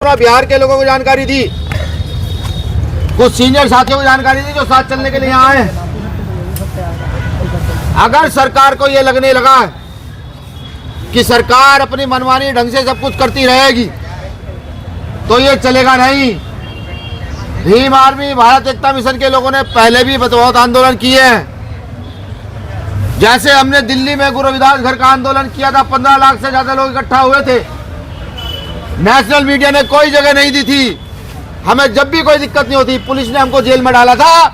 बिहार के लोगों को जानकारी दी, कुछ सीनियर साथियों को जानकारी दी जो साथ चलने के लिए यहाँ आए। अगर सरकार को ये लगने लगा कि सरकार अपनी मनमानी ढंग से सब कुछ करती रहेगी तो ये चलेगा नहीं। भीम आर्मी भारत एकता मिशन के लोगों ने पहले भी बहुत आंदोलन किए हैं। जैसे हमने दिल्ली में गुरु रविदास घर का आंदोलन किया था, 15 लाख से ज्यादा लोग इकट्ठा हुए थे। नेशनल मीडिया ने कोई जगह नहीं दी थी। हमें जब भी कोई दिक्कत नहीं होती, पुलिस ने हमको जेल में डाला था,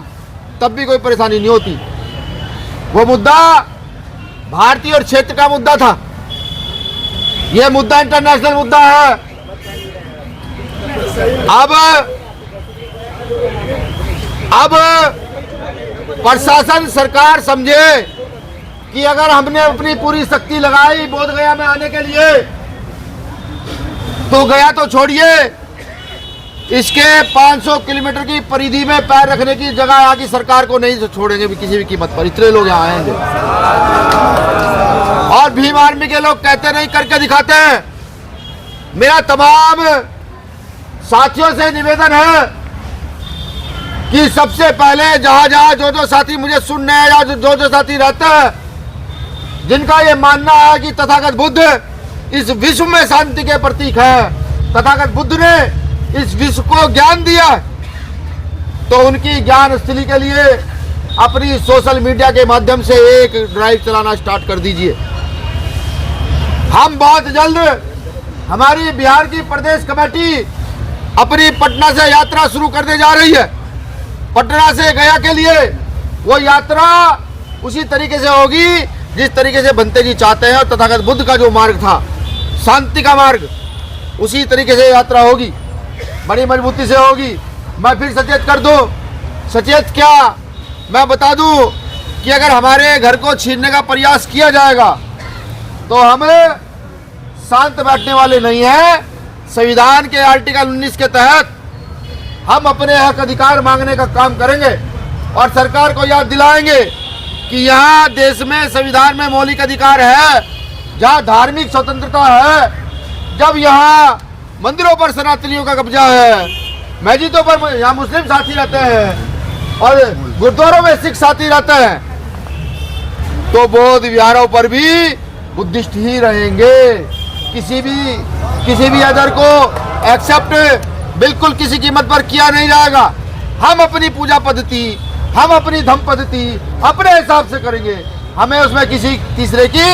तब भी कोई परेशानी नहीं होती। वो मुद्दा भारतीय और क्षेत्र का मुद्दा था, ये मुद्दा इंटरनेशनल मुद्दा है। अब प्रशासन सरकार समझे कि अगर हमने अपनी पूरी शक्ति लगाई बोध गया में आने के लिए, तो गया तो छोड़िए, इसके 500 किलोमीटर की परिधि में पैर रखने की जगह यहाँ की सरकार को नहीं छोड़ेंगे भी किसी भी कीमत पर। इतने लोग यहाँ आएंगे और भीम आर्मी के लोग कहते नहीं, करके दिखाते हैं। मेरा तमाम साथियों से निवेदन है कि सबसे पहले जहां जहां जो साथी मुझे सुनने हैं या जो साथी रहते हैं, जिनका ये मानना है कि तथागत बुद्ध इस विश्व में शांति के प्रतीक है, तथागत बुद्ध ने इस विश्व को ज्ञान दिया, तो उनकी ज्ञान स्थली के लिए अपनी सोशल मीडिया के माध्यम से एक ड्राइव चलाना स्टार्ट कर दीजिए। हम बहुत जल्द, हमारी बिहार की प्रदेश कमेटी अपनी पटना से यात्रा शुरू करने जा रही है। पटना से गया के लिए वो यात्रा उसी तरीके से होगी जिस तरीके से बंते जी चाहते हैं, और तथागत बुद्ध का जो मार्ग था, शांति का मार्ग, उसी तरीके से यात्रा होगी, बड़ी मजबूती से होगी। मैं फिर सचेत कर दूं, सचेत क्या, मैं बता दूं कि अगर हमारे घर को छीनने का प्रयास किया जाएगा तो हम शांत बैठने वाले नहीं हैं। संविधान के आर्टिकल 19 के तहत हम अपने हक अधिकार मांगने का काम करेंगे और सरकार को याद दिलाएंगे कि यहाँ देश में संविधान में मौलिक अधिकार है, जहाँ धार्मिक स्वतंत्रता है, जब यहाँ मंदिरों पर सनातनियों का कब्जा है, मस्जिदों पर यहाँ मुस्लिम साथी रहते हैं और गुरुद्वारों में सिख साथी रहते हैं, तो बौद्ध विहारों पर भी बुद्धिस्ट ही रहेंगे। किसी भी अदर को एक्सेप्ट बिल्कुल किसी कीमत पर किया नहीं जाएगा। हम अपनी पूजा पद्धति, हम अपनी धर्म पद्धति अपने हिसाब से करेंगे, हमें उसमें किसी तीसरे की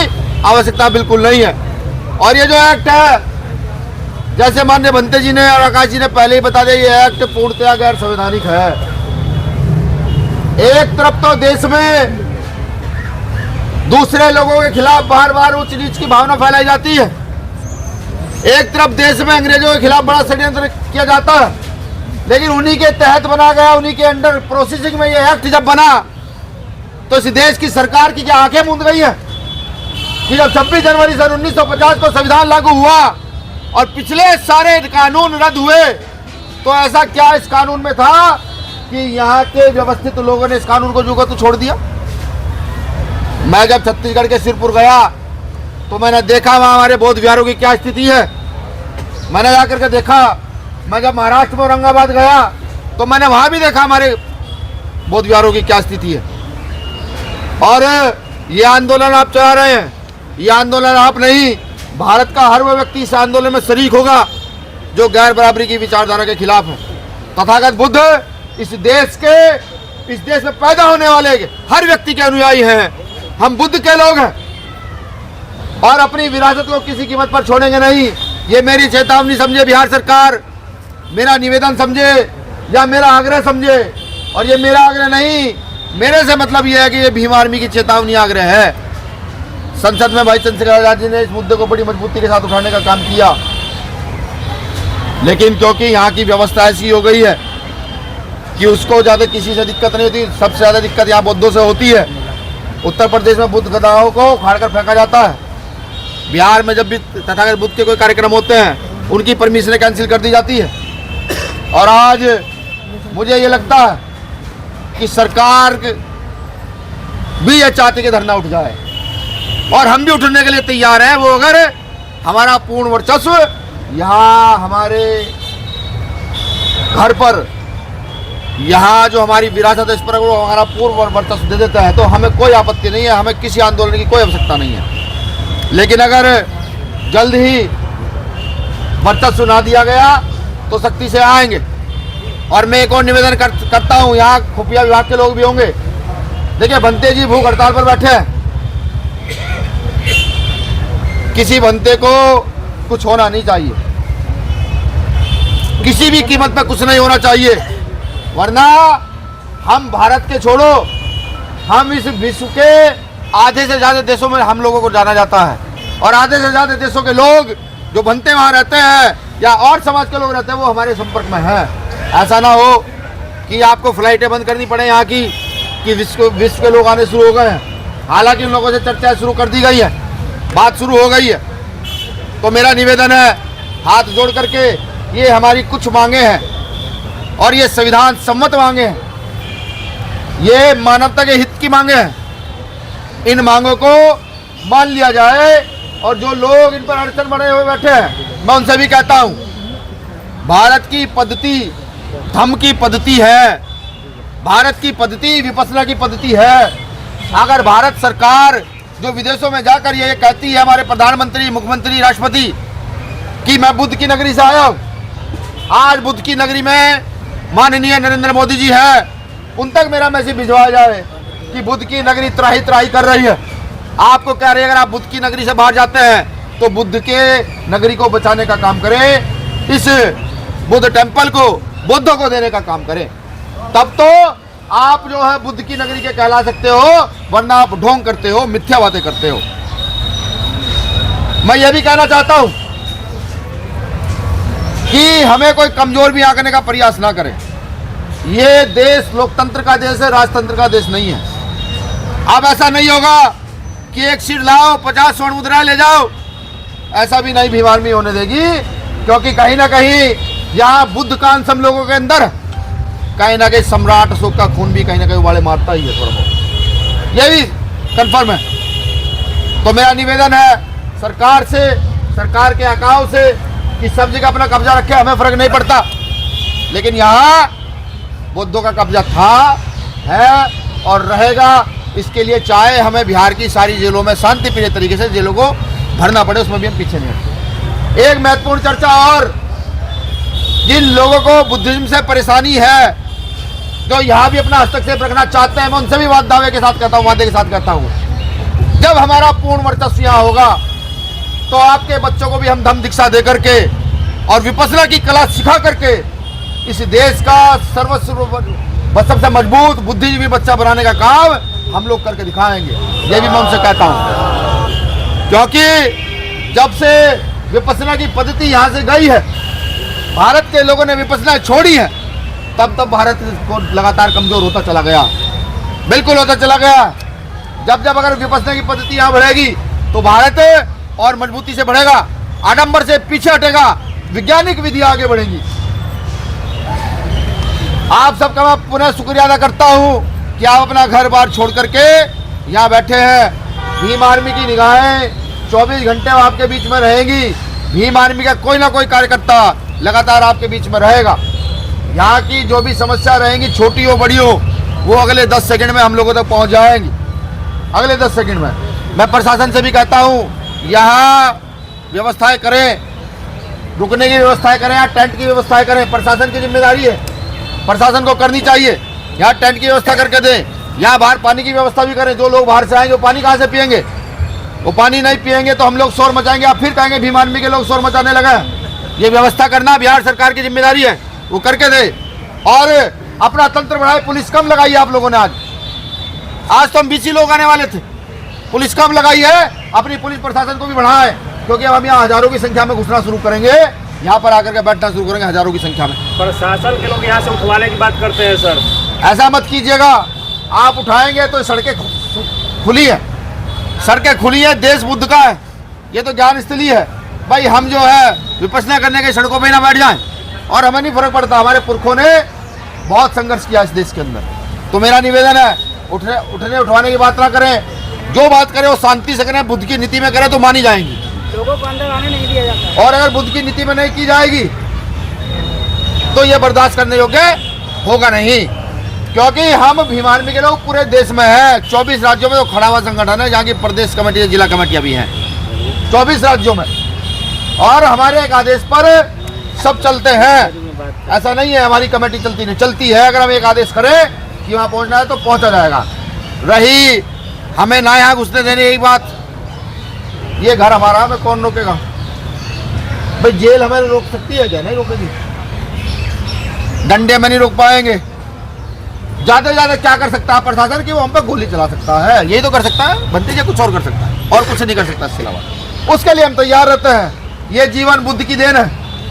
आवश्यकता बिल्कुल नहीं है। और ये जो एक्ट है, जैसे माननीय बंते जी ने और आकाश जी ने पहले ही बता दिया, ये एक्ट पूर्णतया गैर संवैधानिक है। एक तरफ तो देश में दूसरे लोगों के खिलाफ बार बार उच्च नीच की भावना फैलाई जाती है, एक तरफ देश में अंग्रेजों के खिलाफ बड़ा षड्यंत्र किया जाता है, लेकिन उन्हीं के तहत बना गया, उन्हीं के अंडर प्रोसेसिंग में ये एक्ट जब बना तो इस देश की सरकार की क्या आंखें मूंद गई है कि जब 26 जनवरी सन 1950 को संविधान लागू हुआ और पिछले सारे कानून रद्द हुए, तो ऐसा क्या इस कानून में था कि यहाँ के व्यवस्थित लोगों ने इस कानून को जुगत छोड़ दिया। मैं जब छत्तीसगढ़ के सिरपुर गया तो मैंने देखा वहाँ हमारे बौद्ध विहारों की क्या स्थिति है, मैंने जाकर के देखा। मैं जब महाराष्ट्र में औरंगाबाद गया तो मैंने वहाँ भी देखा हमारे बौद्ध विहारों की क्या स्थिति है। और ये आंदोलन आप चला रहे हैं, ये आंदोलन आप नहीं, भारत का हर वो व्यक्ति इस आंदोलन में शरीक होगा जो गैर बराबरी की विचारधारा के खिलाफ है। तथागत बुद्ध इस देश में पैदा होने वाले हर व्यक्ति के अनुयायी हैं। हम बुद्ध के लोग हैं और अपनी विरासत को किसी कीमत पर छोड़ेंगे नहीं। ये मेरी चेतावनी समझे बिहार सरकार, मेरा निवेदन समझे या मेरा आग्रह समझे। और ये मेरा आग्रह नहीं, मेरे से मतलब ये है कि ये भीम आर्मी की चेतावनी आग्रह है। संसद में भाई चंद्रशेखर आजाद जी ने इस मुद्दे को बड़ी मजबूती के साथ उठाने का काम किया, लेकिन क्योंकि यहाँ की व्यवस्था ऐसी हो गई है कि उसको ज़्यादा किसी से दिक्कत नहीं होती। सबसे ज़्यादा दिक्कत यहाँ बौद्धों से होती है। उत्तर प्रदेश में बुद्ध गधाओं को उखाड़कर फेंका जाता है, बिहार में जब भी तथागत बुद्ध के कोई कार्यक्रम होते हैं उनकी परमिशन कैंसिल कर दी जाती है। और आज मुझे ये लगता है कि सरकार भी ये चाहती कि धरना उठ जाए और हम भी उठने के लिए तैयार हैं। वो अगर हमारा पूर्ण वर्चस्व यहाँ हमारे घर पर यहाँ जो हमारी विरासत है इस पर वो हमारा पूर्ण वर्चस्व दे देता है तो हमें कोई आपत्ति नहीं है, हमें किसी आंदोलन की कोई आवश्यकता नहीं है। लेकिन अगर जल्द ही वर्चस्व ना दिया गया तो सख्ती से आएंगे। और मैं एक और निवेदन करता हूँ, यहाँ खुफिया विभाग के लोग भी होंगे। देखिए भंते जी भूख हड़ताल पर बैठे हैं, किसी भंते को कुछ होना नहीं चाहिए, किसी भी कीमत पर कुछ नहीं होना चाहिए, वरना हम भारत के छोड़ो हम इस विश्व के आधे से ज़्यादा देशों में हम लोगों को जाना जाता है और आधे से ज़्यादा देशों के लोग जो भंते वहाँ रहते हैं या और समाज के लोग रहते हैं वो हमारे संपर्क में हैं। ऐसा ना हो कि आपको फ्लाइटें बंद करनी पड़े यहाँ की कि विश्व के लोग आने शुरू हो गए हैं। हालांकि उन लोगों से चर्चा शुरू कर दी गई है, बात शुरू हो गई है। तो मेरा निवेदन है हाथ जोड़ करके, ये हमारी कुछ मांगे हैं और ये संविधान सम्मत मांगे हैं, ये मानवता के हित की मांगे हैं। इन मांगों को मान लिया जाए और जो लोग इन पर अड़चन बने हुए बैठे हैं मैं उनसे भी कहता हूँ, भारत की पद्धति धम्म की पद्धति है, भारत की पद्धति विपස්සना की पद्धति है। अगर भारत सरकार जो विदेशों में जाकर ये कहती है, हमारे प्रधानमंत्री मुख्यमंत्री राष्ट्रपति कि मैं बुद्ध की नगरी से आया हूँ, आज बुद्ध की नगरी में माननीय नरेंद्र मोदी जी हैं, उन तक मेरा मैसेज भिजवाया जाए कि बुद्ध की नगरी त्राही त्राही कर रही है। आपको कह रही है अगर आप बुद्ध की नगरी से बाहर जाते हैं तो बुद्ध के नगरी को बचाने का काम करें, इस बुद्ध टेम्पल को बुद्धों को देने का काम करें, तब तो आप जो है बुद्ध की नगरी के कहला सकते हो, वरना आप ढोंग करते हो, मिथ्या बातें करते हो। मैं ये भी कहना चाहता हूं कि हमें कोई कमजोर भी आंकने का प्रयास ना करें। ये देश लोकतंत्र का देश है, राजतंत्र का देश नहीं है। अब ऐसा नहीं होगा कि एक सीट लाओ 50 स्वर्ण मुद्रा ले जाओ, ऐसा भी नहीं भीम आर्मी होने देगी, क्योंकि कहीं ना कहीं यहाँ बुद्ध का अंश हम लोगों के अंदर कहीं ना कहीं सम्राट अशोक का खून भी कहीं ना कहीं उबाले मारता ही है थोड़ा बहुत, ये भी कंफर्म है। तो मेरा निवेदन है सरकार से, सरकार के अकाव से कि सब जगह अपना कब्जा रखे, हमें फर्क नहीं पड़ता, लेकिन यहाँ बुद्धों का कब्जा था, है और रहेगा। इसके लिए चाहे हमें बिहार की सारी जेलों में शांतिप्रिय तरीके से जेलों को भरना पड़े, उसमें भी हम पीछे नहीं हटते। एक महत्वपूर्ण चर्चा और, जिन लोगों को बुद्धिज्म से परेशानी है, जो यहाँ भी अपना हस्तक्षेप रखना चाहते हैं, मैं उनसे भी दावे के साथ कहता हूँ, वादे के साथ कहता हूँ, जब हमारा पूर्ण वर्चस्व यहाँ होगा तो आपके बच्चों को भी हम धम्म दीक्षा दे करके और विपස්සना की कला सिखा करके इस देश का सबसे मजबूत बुद्धिजीवी बच्चा बनाने का काम हम लोग करके दिखाएंगे। ये भी मैं उनसे कहता हूँ, क्योंकि जब से विपස්සना की पद्धति यहाँ से गई है, भारत के लोगों ने विपස්සना छोड़ी है, तब तब भारत को लगातार कमजोर होता चला गया, बिल्कुल होता चला गया। जब जब अगर विपස්සना की पद्धति यहाँ बढ़ेगी तो भारत और मजबूती से बढ़ेगा, आडंबर से पीछे हटेगा, वैज्ञानिक विधियां आगे बढ़ेंगी। आप सबका मैं पुनः शुक्रिया अदा करता हूँ कि आप अपना घर बार छोड़ करके यहाँ बैठे हैं। भीम आर्मी की निगाहें 24 घंटे आपके बीच में रहेंगी। भीम आर्मी का कोई ना कोई कार्यकर्ता लगातार आपके बीच में रहेगा। यहाँ की जो भी समस्या रहेंगी, छोटी हो बड़ी हो, वो अगले 10 सेकंड में हम लोगों तक पहुँच जाएंगी। अगले 10 सेकंड में मैं प्रशासन से भी कहता हूँ, यहाँ व्यवस्थाएं करें, रुकने की व्यवस्थाएं करें, यहाँ टेंट की व्यवस्थाएं करें। प्रशासन की जिम्मेदारी है, प्रशासन को करनी चाहिए। यहाँ टेंट की व्यवस्था करके दें, यहाँ बाहर पानी की व्यवस्था भी करें। जो लोग बाहर से आएंगे वो पानी कहाँ से पियेंगे? वो पानी नहीं पियेंगे तो हम लोग शोर मचाएंगे, आप फिर कहेंगे भीम आर्मी के लोग शोर मचाने लगे। ये व्यवस्था करना बिहार सरकार की जिम्मेदारी है, वो करके दे। और अपना तंत्र बढ़ाए, पुलिस कम लगाई है आप लोगों ने। आज तो हम 20 लोग आने वाले थे, पुलिस कम लगाई है, अपनी पुलिस प्रशासन को भी बढ़ाए, क्योंकि अब हम यहाँ हजारों की संख्या में घुसना शुरू करेंगे, यहाँ पर आकर के बैठना शुरू करेंगे हजारों की संख्या में। प्रशासन के लोग यहाँ से उठवाने की बात करते हैं सर, ऐसा मत कीजिएगा। आप उठाएंगे तो सड़कें खुली है, सड़कें खुली है, देश बुद्ध का है, ये तो ज्ञान स्थली है भाई। हम जो है विपස්සना करने के सड़कों पे ना बैठ जाएं, और हमें नहीं फर्क पड़ता। हमारे पुरखों ने बहुत संघर्ष किया इस देश के अंदर। तो मेरा निवेदन है, उठने उठवाने की बात ना करें, जो बात करें वो शांति से करें, बुद्ध की नीति में करें तो मानी जाएंगी। लोगों को अंदर आने नहीं दिया जाता। और अगर बुद्ध की नीति में नहीं की जाएगी तो ये बर्दाश्त करने योग्य होगा नहीं, क्योंकि हम भीम आर्मी के लोग पूरे देश में हैं। 24 राज्यों में तो खड़ा हुआ संगठन है, जहाँ की प्रदेश कमेटी, जिला कमेटियाँ भी हैं 24 राज्यों में, और हमारे एक आदेश पर सब चलते हैं। ऐसा नहीं है हमारी कमेटी चलती नहीं, चलती है। अगर हम एक आदेश करें कि वहाँ पहुँचना है तो पहुँचा जाएगा। रही हमें ना यहाँ घुसने देने की बात, ये घर हमारा, हमें कौन रोकेगा भाई? जेल हमें रोक सकती है क्या? नहीं रोकेगी। डंडे में नहीं रोक पाएंगे। ज्यादा से ज्यादा क्या कर सकता है प्रशासन की? वो हम पे गोली चला सकता है, यही तो कर सकता है। बनते जी कुछ और कर सकता है, और कुछ नहीं कर सकता इसके अलावा। उसके लिए हम तैयार रहते हैं। ये जीवन बुद्ध की देन है,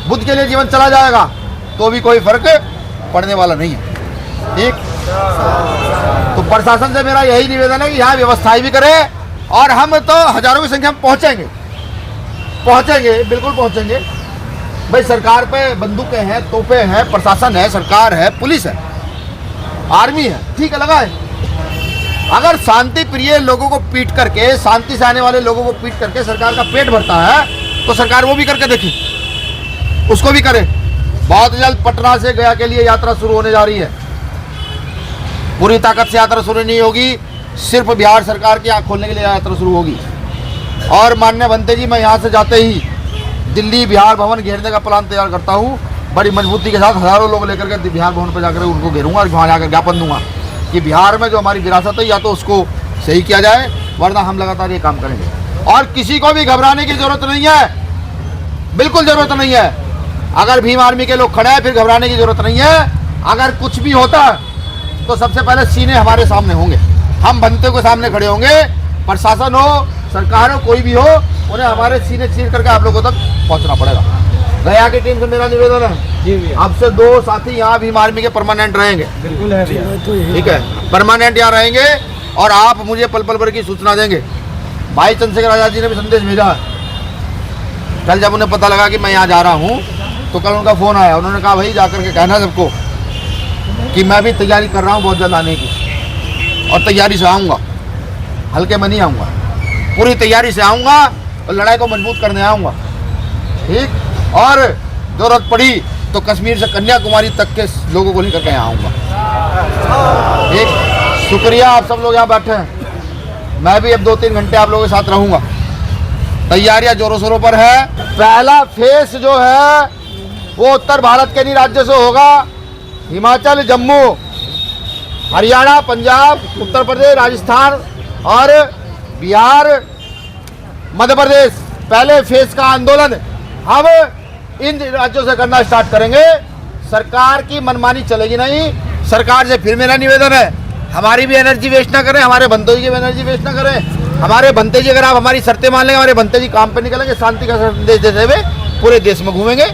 बुद्ध के लिए जीवन चला जाएगा तो भी कोई फर्क पड़ने वाला नहीं है। ठीक, तो प्रशासन से मेरा यही निवेदन है कि यहाँ व्यवस्थाएं भी करे, और हम तो हजारों की संख्या में पहुंचेंगे, बिल्कुल पहुंचेंगे भाई। सरकार पे बंदूकें हैं, तोपें हैं, प्रशासन है, सरकार है, पुलिस है, आर्मी है, ठीक है, लगा है। अगर शांति प्रिय लोगों को पीट करके, शांति से आने वाले लोगों को पीट करके सरकार का पेट भरता है, तो सरकार वो भी करके देखे, उसको भी करे। बहुत जल्द पटना से गया के लिए यात्रा शुरू होने जा रही है। पूरी ताकत से यात्रा शुरू नहीं होगी, सिर्फ बिहार सरकार की आंख खोलने के लिए यात्रा शुरू होगी। और माननीय भंते जी, मैं यहाँ से जाते ही दिल्ली बिहार भवन घेरने का प्लान तैयार करता हूँ। बड़ी मजबूती के साथ हजारों लोग लेकर के बिहार भवन पर जाकर उनको घेरूंगा और वहाँ जाकर ज्ञापन दूंगा कि बिहार में जो हमारी विरासत है या तो उसको सही किया जाए, वरना हम लगातार ये काम करेंगे। और किसी को भी घबराने की जरूरत नहीं है, बिल्कुल जरूरत नहीं है। अगर भीम आर्मी के लोग खड़े हैं फिर घबराने की जरूरत नहीं है। अगर कुछ भी होता तो सबसे पहले सीने हमारे सामने होंगे, हम भंते के सामने खड़े होंगे। प्रशासन हो, सरकार हो, कोई भी हो, उन्हें हमारे सीने चीर करके आप लोगों तक पहुंचना पड़ेगा। गया की टीम से मेरा निवेदन है, अब से 2 साथी यहाँ भीम आर्मी के परमानेंट रहेंगे। बिल्कुल है, ठीक है, परमानेंट यहाँ रहेंगे, और आप मुझे पल पल भर की सूचना देंगे। भाई चंद्रशेखर आजाद जी ने भी संदेश भेजा है। कल जब उन्हें पता लगा कि मैं यहाँ जा रहा हूँ तो कल उनका फ़ोन आया, उन्होंने कहा भाई जाकर के कहना सबको कि मैं भी तैयारी कर रहा हूँ बहुत जल्द आने की, और तैयारी से आऊँगा, हल्के में नहीं आऊँगा, पूरी तैयारी से आऊँगा और लड़ाई को मजबूत करने आऊँगा। ठीक, और जरूरत पड़ी तो कश्मीर से कन्याकुमारी तक के लोगों को लेकर के यहाँ आऊँगा। ठीक, शुक्रिया आप सब लोग यहाँ बैठे हैं। मैं भी अब 2-3 घंटे आप लोगों के साथ रहूँगा। तैयारियां जोरों शोरों पर है। पहला फेस जो है वो उत्तर भारत के नहीं राज्यों से होगा, हिमाचल, जम्मू, हरियाणा, पंजाब, उत्तर प्रदेश, राजस्थान और बिहार, मध्य प्रदेश। पहले फेस का आंदोलन हम इन राज्यों से करना स्टार्ट करेंगे। सरकार की मनमानी चलेगी नहीं। सरकार से फिर मेरा निवेदन है, हमारी भी एनर्जी वेस्ट ना करें, हमारे बंदों की भी एनर्जी वेस्ट ना करें। हमारे बंते जी, अगर आप हमारी शर्तें मान लेंगे, हमारे बंते जी काम पे निकलेंगे, शांति का संदेश देते हुए पूरे देश में घूमेंगे।